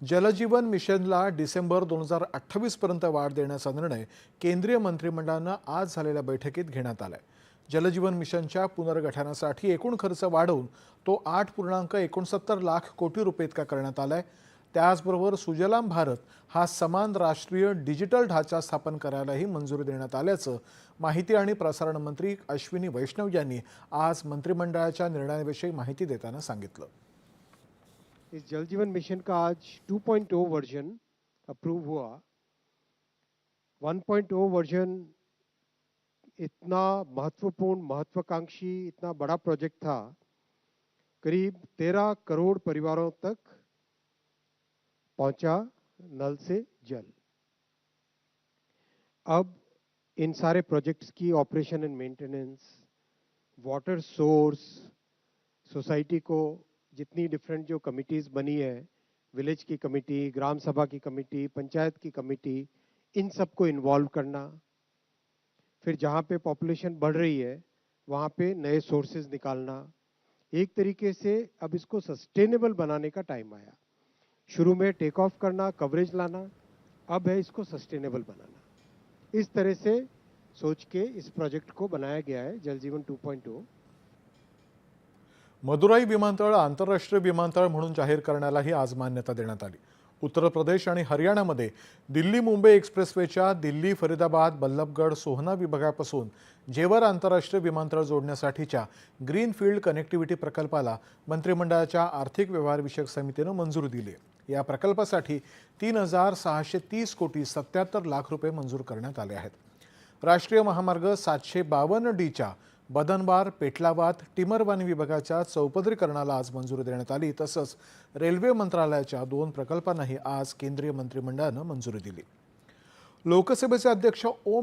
जलजीवन मिशनला डिसेंबर 2028 पर्यंत वाढ देण्याचा निर्णय केंद्रीय मंत्रिमंडळानं आज झालेल्या बैठकीत घेण्यात आलाय। जलजीवन मिशनच्या पुनर्गठनासाठी एकूण खर्च वाढवून तो 8.69 लाख कोटी रुपये इतका करण्यात आलाय। त्याचबरोबर सुजलाम भारत हा समान राष्ट्रीय डिजिटल ढाचा स्थापन करायलाही मंजुरी देण्यात आल्याचं माहिती आणि प्रसारण मंत्री अश्विनी वैष्णव यांनी आज मंत्रिमंडळाच्या निर्णयाविषयी माहिती देताना सांगितलं। इस जल जीवन मिशन का आज 2.0 वर्जन अप्रूव हुआ। 1.0 वर्जन इतना महत्वपूर्ण, महत्वाकांक्षी, इतना बड़ा प्रोजेक्ट था। करीब 13 करोड़ परिवारों तक पहुंचा नल से जल। अब इन सारे प्रोजेक्ट्स की operation end maintenance, water source, society को जितनी डिफरेंट जो कमिटीज बनी है, विलेज की कमेटी, ग्राम सभा की कमेटी, पंचायत की कमेटी, इन सबको इन्वॉल्व करना। फिर जहाँ पे पॉपुलेशन बढ़ रही है वहाँ पे नए सोर्सेज निकालना। एक तरीके से अब इसको सस्टेनेबल बनाने का टाइम आया। शुरू में टेक ऑफ करना, कवरेज लाना, अब है इसको सस्टेनेबल बनाना। इस तरह से सोच के इस प्रोजेक्ट को बनाया गया है जल जीवन 2.0। मदुराई विमानतळ आंतरराष्ट्रीय विमानतळ म्हणून जाहीर करण्यालाही आज मान्यता देण्यात आली। उत्तर प्रदेश आणि हरियाणामध्ये दिल्ली मुंबई एक्सप्रेसवेच्या दिल्ली फरीदाबाद बल्लभगड सोहना विभागापासून जेवर आंतरराष्ट्रीय विमानतळ जोडण्यासाठीच्या ग्रीनफील्ड कनेक्टिव्हिटी प्रकल्पाला मंत्रिमंडळाच्या आर्थिक व्यवहार विषयक समितीनं मंजुरी दिली आहे। या प्रकल्पासाठी 3,630 कोटी 77 लाख रुपये मंजूर करण्यात आले आहेत। राष्ट्रीय महामार्ग 752Dच्या बदनबार पेटलावात टिमरवानी विभागाच्या चौपदरीकरणाला आज मंजुरी देण्यात आली। तसंच रेल्वे मंत्रालयाच्या 2 प्रकल्पांनाही आज केंद्रीय मंत्रिमंडळानं मंजुरी दिली। लोकसभेचे अध्यक्ष ओम